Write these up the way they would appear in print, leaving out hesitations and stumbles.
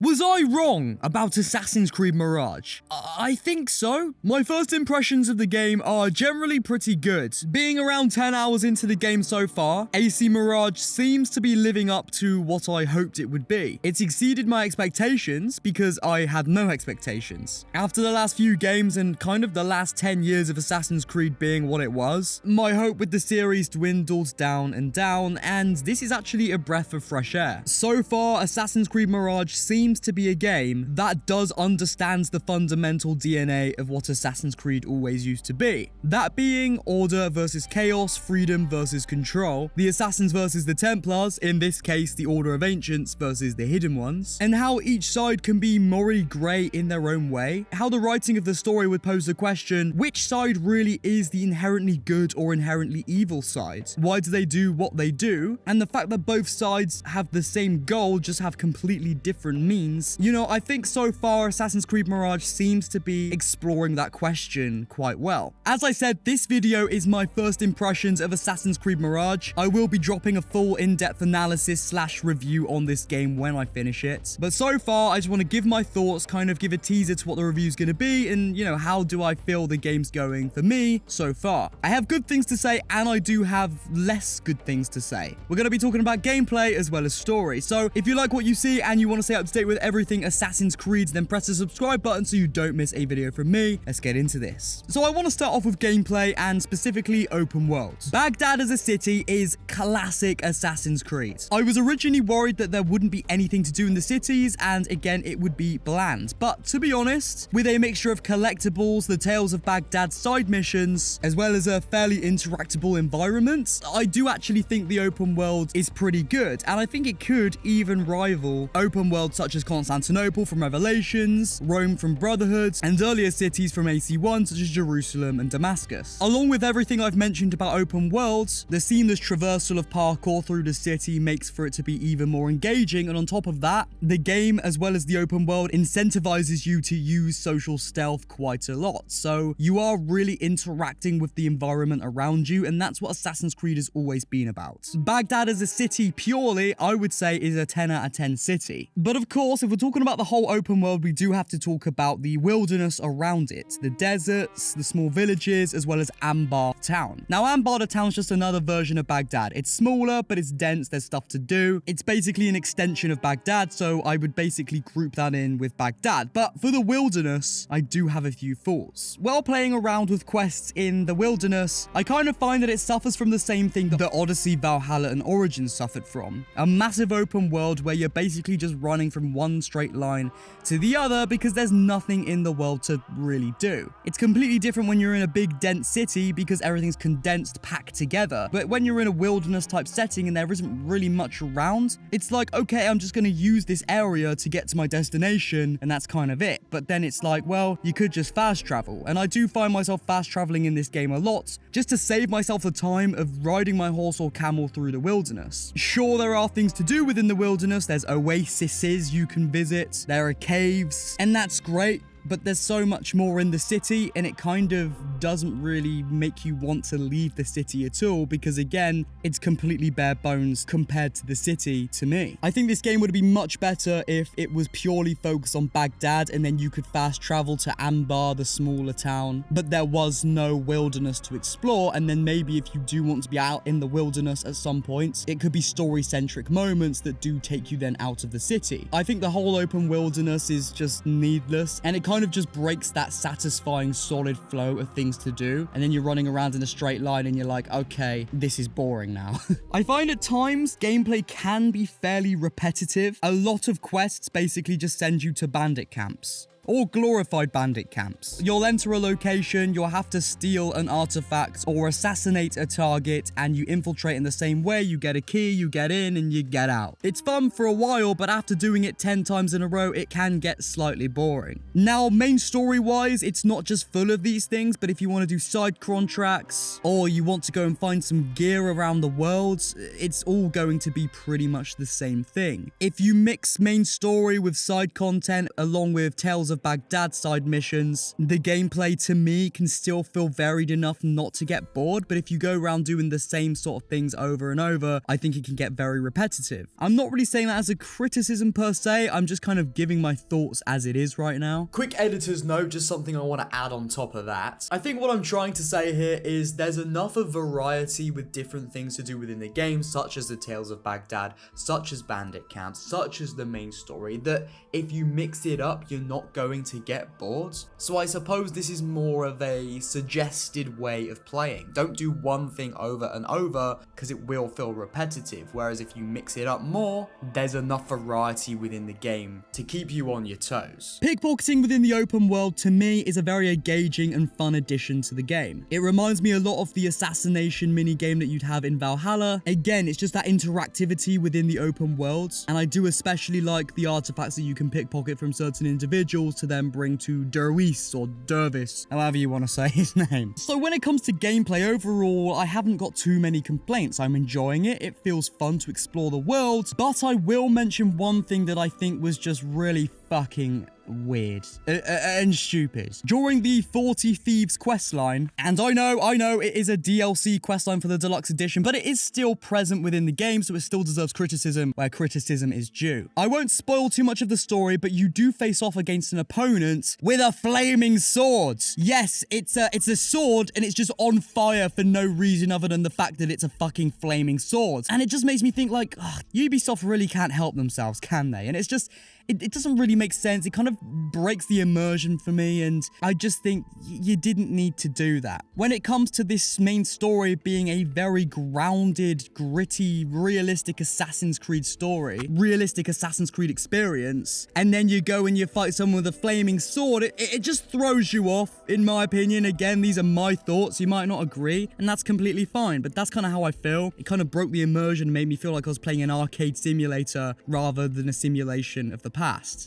Was I wrong about Assassin's Creed Mirage? I think so. My first impressions of the game are generally pretty good. Being around 10 hours into the game so far, AC Mirage seems to be living up to what I hoped it would be. It's exceeded my expectations because I had no expectations. After the last few games and kind of the last 10 years of Assassin's Creed being what it was, my hope with the series dwindled down, and this is actually a breath of fresh air. So far, Assassin's Creed Mirage seems to be a game that does understand the fundamental DNA of what Assassin's Creed always used to be. That being order versus chaos, freedom versus control, the Assassins versus the Templars, in this case the Order of Ancients versus the Hidden Ones, and how each side can be morally grey in their own way, how the writing of the story would pose the question, which side really is the inherently good or inherently evil side? Why do they do what they do? And the fact that both sides have the same goal, just have completely different means. You know, I think so far Assassin's Creed Mirage seems to be exploring that question quite well. As I said, this video is my first impressions of Assassin's Creed Mirage. I will be dropping a full in-depth analysis / review on this game when I finish it. But so far, I just want to give my thoughts, kind of give a teaser to what the review is going to be, and, you know, how do I feel the game's going for me so far. I have good things to say, and I do have less good things to say. We're going to be talking about gameplay as well as story. So if you like what you see and you want to stay up to date with everything Assassin's Creed, then press the subscribe button so you don't miss a video from me. Let's get into this. So I want to start off with gameplay and specifically open world. Baghdad as a city is classic Assassin's Creed. I was originally worried that there wouldn't be anything to do in the cities, and again it would be bland, but to be honest, with a mixture of collectibles, the Tales of Baghdad side missions, as well as a fairly interactable environment, I do actually think the open world is pretty good, and I think it could even rival open worlds such as Constantinople from Revelations, Rome from Brotherhood, and earlier cities from AC1 such as Jerusalem and Damascus. Along with everything I've mentioned about open worlds, the seamless traversal of parkour through the city makes for it to be even more engaging, and on top of that, the game as well as the open world incentivizes you to use social stealth quite a lot, so you are really interacting with the environment around you, and that's what Assassin's Creed has always been about. Baghdad as a city purely, I would say, is a 10 out of 10 city. But of course, if we're talking about the whole open world, we do have to talk about the wilderness around it, the deserts, the small villages, as well as Anbar town. Now, Anbar town's just another version of Baghdad. It's smaller, but it's dense, there's stuff to do. It's basically an extension of Baghdad, so I would basically group that in with Baghdad. But for the wilderness, I do have a few thoughts. While playing around with quests in the wilderness, I kind of find that it suffers from the same thing that Odyssey, Valhalla, and Origins suffered from. A massive open world where you're basically just running from one straight line to the other because there's nothing in the world to really do. It's completely different when you're in a big dense city because everything's condensed, packed together. But when you're in a wilderness type setting and there isn't really much around, it's like, okay, I'm just going to use this area to get to my destination and that's kind of it. But then it's like, well, you could just fast travel. And I do find myself fast traveling in this game a lot just to save myself the time of riding my horse or camel through the wilderness. Sure, there are things to do within the wilderness. There's oases you can visit, there are caves, and that's great. But there's so much more in the city, and it kind of doesn't really make you want to leave the city at all because, again, it's completely bare bones compared to the city to me. I think this game would be much better if it was purely focused on Baghdad and then you could fast travel to Anbar, the smaller town, but there was no wilderness to explore, and then maybe if you do want to be out in the wilderness at some point, it could be story-centric moments that do take you then out of the city. I think the whole open wilderness is just needless, and it kind of just breaks that satisfying solid flow of things to do, and then you're running around in a straight line and you're like, okay, this is boring now. I find at times gameplay can be fairly repetitive. A lot of quests basically just send you to bandit camps. Or glorified bandit camps. You'll enter a location, you'll have to steal an artifact or assassinate a target, and you infiltrate in the same way. You get a key, you get in, and you get out. It's fun for a while, but after doing it 10 times in a row, it can get slightly boring. Now, main story-wise, it's not just full of these things, but if you want to do side contracts, or you want to go and find some gear around the world, it's all going to be pretty much the same thing. If you mix main story with side content, along with Tales Tales of Baghdad side missions, the gameplay to me can still feel varied enough not to get bored, but if you go around doing the same sort of things over and over, I think it can get very repetitive. I'm not really saying that as a criticism per se, I'm just kind of giving my thoughts as it is right now. Quick editor's note, just something I want to add on top of that. I think what I'm trying to say here is there's enough of variety with different things to do within the game, such as the Tales of Baghdad, such as bandit camps, such as the main story, that if you mix it up, you're not going to get bored. So I suppose this is more of a suggested way of playing. Don't do one thing over and over because it will feel repetitive, whereas if you mix it up more, there's enough variety within the game to keep you on your toes. Pickpocketing within the open world to me is a very engaging and fun addition to the game. It reminds me a lot of the assassination minigame that you'd have in Valhalla. Again, it's just that interactivity within the open world, and I do especially like the artifacts that you can pickpocket from certain individuals to then bring to Derwis or Dervis, however you want to say his name. So when it comes to gameplay overall, I haven't got too many complaints. I'm enjoying it. It feels fun to explore the world, but I will mention one thing that I think was just really fucking weird and stupid. During the 40 Thieves questline, and I know it is a DLC questline for the deluxe edition, but it is still present within the game, so it still deserves criticism where criticism is due. I won't spoil too much of the story, but you do face off against an opponent with a flaming sword. Yes, it's a sword, and it's just on fire for no reason other than the fact that it's a fucking flaming sword. And it just makes me think like, Ubisoft really can't help themselves, can they? And it's just, it doesn't really make sense. It kind of breaks the immersion for me, and I just think you didn't need to do that. When it comes to this main story being a very grounded, gritty, realistic Assassin's Creed story, realistic Assassin's Creed experience, and then you go and you fight someone with a flaming sword, it just throws you off, in my opinion. Again, these are my thoughts. You might not agree, and that's completely fine, but that's kind of how I feel. It kind of broke the immersion, made me feel like I was playing an arcade simulator rather than a simulation of the past.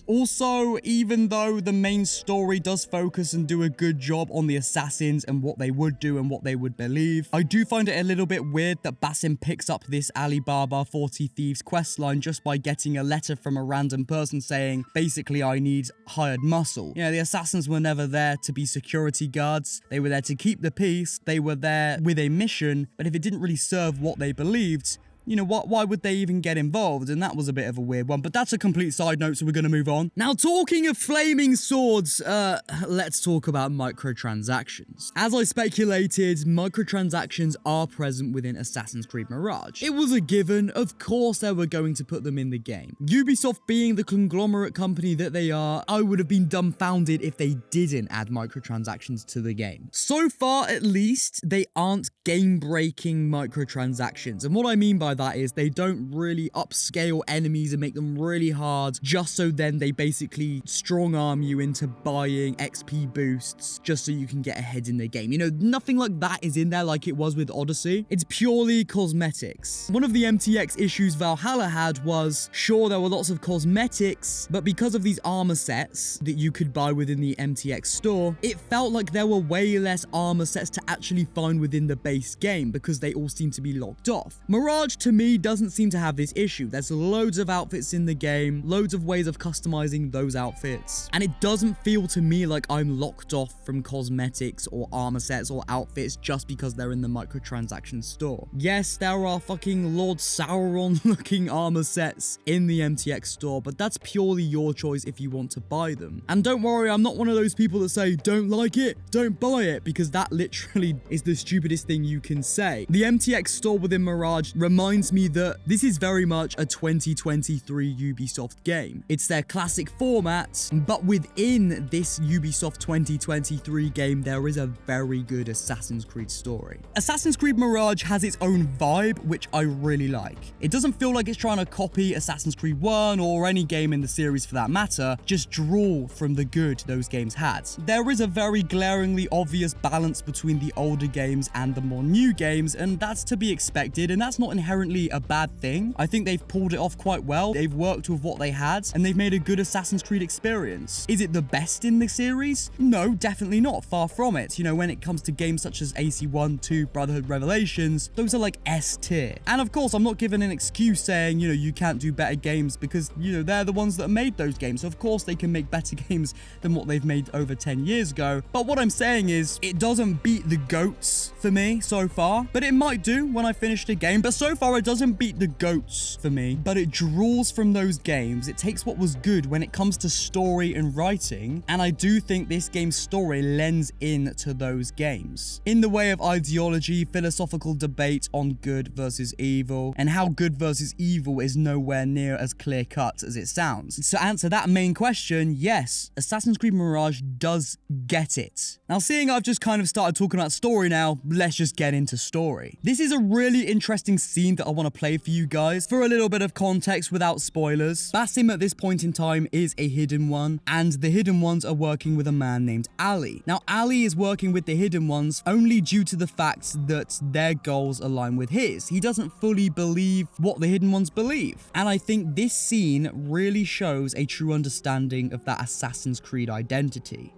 Also, even though the main story does focus and do a good job on the assassins and what they would do and what they would believe, I do find it a little bit weird that Basim picks up this Alibaba 40 Thieves questline just by getting a letter from a random person saying, basically, I need hired muscle. You know, the assassins were never there to be security guards. They were there to keep the peace. They were there with a mission, but if it didn't really serve what they believed, you know, why would they even get involved? And that was a bit of a weird one, but that's a complete side note, so we're going to move on. Now, talking of flaming swords, let's talk about microtransactions. As I speculated, microtransactions are present within Assassin's Creed Mirage. It was a given. Of course, they were going to put them in the game. Ubisoft being the conglomerate company that they are, I would have been dumbfounded if they didn't add microtransactions to the game. So far, at least, they aren't game-breaking microtransactions. And what I mean by that is they don't really upscale enemies and make them really hard just so then they basically strong arm you into buying XP boosts just so you can get ahead in the game. You know, nothing like that is in there like it was with Odyssey. It's purely cosmetics. One of the MTX issues Valhalla had was, sure, there were lots of cosmetics, but because of these armor sets that you could buy within the MTX store, it felt like there were way less armor sets to actually find within the base game because they all seem to be locked off. Mirage to me doesn't seem to have this issue. There's loads of outfits in the game, loads of ways of customizing those outfits, and it doesn't feel to me like I'm locked off from cosmetics or armor sets or outfits just because they're in the microtransaction store. Yes, there are fucking Lord Sauron looking armor sets in the MTX store, but that's purely your choice if you want to buy them. And don't worry, I'm not one of those people that say, don't like it, don't buy it, because that literally is the stupidest thing you can say. The MTX store within Mirage reminds me that this is very much a 2023 Ubisoft game. It's their classic format, but within this Ubisoft 2023 game, there is a very good Assassin's Creed story. Assassin's Creed Mirage has its own vibe, which I really like. It doesn't feel like it's trying to copy Assassin's Creed 1 or any game in the series for that matter, just draw from the good those games had. There is a very glaringly obvious balance between the older games and the more new games, and that's to be expected, and that's not inherently inherently a bad thing. I think they've pulled it off quite well. They've worked with what they had, and they've made a good Assassin's Creed experience. Is it the best in the series? No, definitely not. Far from it. You know, when it comes to games such as AC1, 2, Brotherhood Revelations, those are like S tier. And of course, I'm not giving an excuse saying, you know, you can't do better games because, you know, they're the ones that made those games. So of course, they can make better games than what they've made over 10 years ago. But what I'm saying is, it doesn't beat the GOATs for me so far, but it might do when I finish the game. But so far, it doesn't beat the GOATs for me, but it draws from those games. It takes what was good when it comes to story and writing, and I do think this game's story lends into those games in the way of ideology, philosophical debate on good versus evil, and how good versus evil is nowhere near as clear cut as it sounds. To answer that main question, yes, Assassin's Creed Mirage does get it. Now, seeing I've just kind of started talking about story now, let's just get into story. This is a really interesting scene that I want to play for you guys. For a little bit of context without spoilers, Basim at this point in time is a hidden one, and the hidden ones are working with a man named Ali. Now, Ali is working with the hidden ones only due to the fact that their goals align with his. He doesn't fully believe what the hidden ones believe. And I think this scene really shows a true understanding of that Assassin's Creed identity.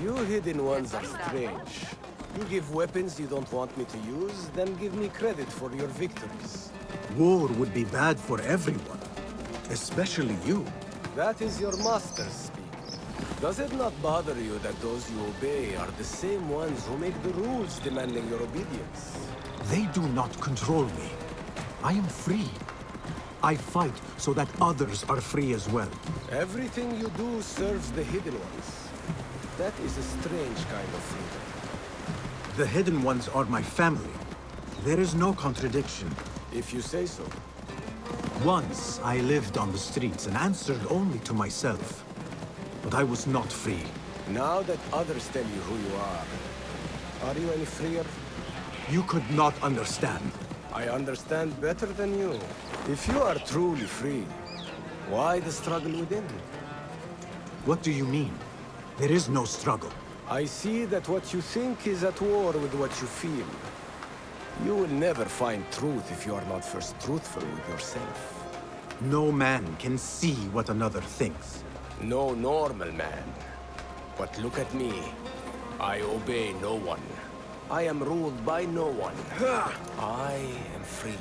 You hidden ones are strange. You give weapons you don't want me to use, then give me credit for your victories. War would be bad for everyone, especially you. That is your master's speak. Does it not bother you that those you obey are the same ones who make the rules demanding your obedience? They do not control me. I am free. I fight so that others are free as well. Everything you do serves the hidden ones. That is a strange kind of freedom. The hidden ones are my family. There is no contradiction. If you say so. Once I lived on the streets and answered only to myself. But I was not free. Now that others tell you who you are you any freer? You could not understand. I understand better than you. If you are truly free, why the struggle within? What do you mean? There is no struggle. I see that what you think is at war with what you feel. You will never find truth if you are not first truthful with yourself. No man can see what another thinks. No normal man. But look at me. I obey no one. I am ruled by no one. I am free.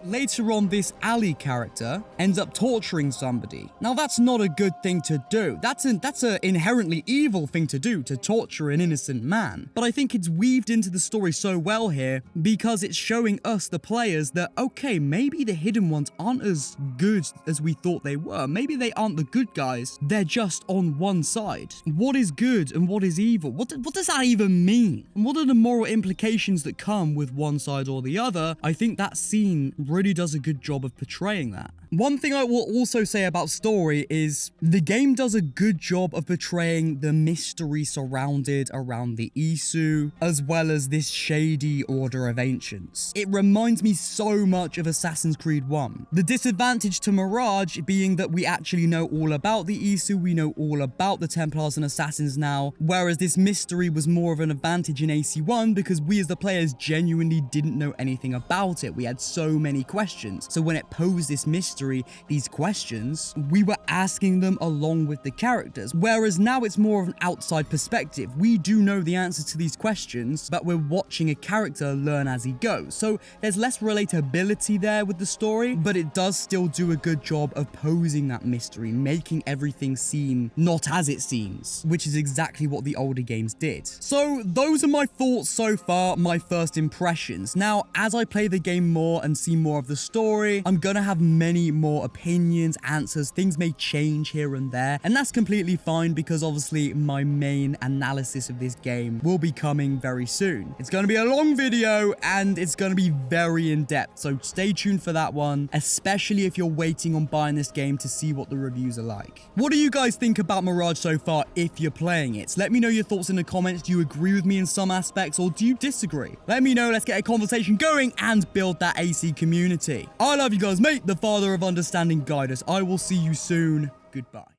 Later on, this Ali character ends up torturing somebody. Now, that's not a good thing to do. That's an inherently evil thing to do, to torture an innocent man. But I think it's weaved into the story so well here because it's showing us, the players, that, okay, maybe the hidden ones aren't as good as we thought they were. Maybe they aren't the good guys. They're just on one side. What is good and what is evil? What does that even mean? And what are the moral implications that come with one side or the other? I think that scene really does a good job of portraying that. One thing I will also say about story is the game does a good job of portraying the mystery surrounded around the Isu, as well as this shady Order of Ancients. It reminds me so much of Assassin's Creed 1. The disadvantage to Mirage being that we actually know all about the Isu, we know all about the Templars and Assassins now, whereas this mystery was more of an advantage in AC1 because we as the players genuinely didn't know anything about it. We had so many questions. So when it posed this mystery, these questions, we were asking them along with the characters. Whereas now it's more of an outside perspective. We do know the answer to these questions, but we're watching a character learn as he goes. So there's less relatability there with the story, but it does still do a good job of posing that mystery, making everything seem not as it seems, which is exactly what the older games did. So those are my thoughts so far, my first impressions. Now, as I play the game more and see more of the story, I'm gonna have many more opinions, answers, things may change here and there, and that's completely fine because obviously my main analysis of this game will be coming very soon. It's going to be a long video and it's going to be very in-depth, so stay tuned for that one, especially if you're waiting on buying this game to see what the reviews are like. What do you guys think about Mirage so far if you're playing it? Let me know your thoughts in the comments. Do you agree with me in some aspects or do you disagree? Let me know, let's get a conversation going and build that AC community. I love you guys, mate. The father of understanding guide us. I will see you soon. Goodbye.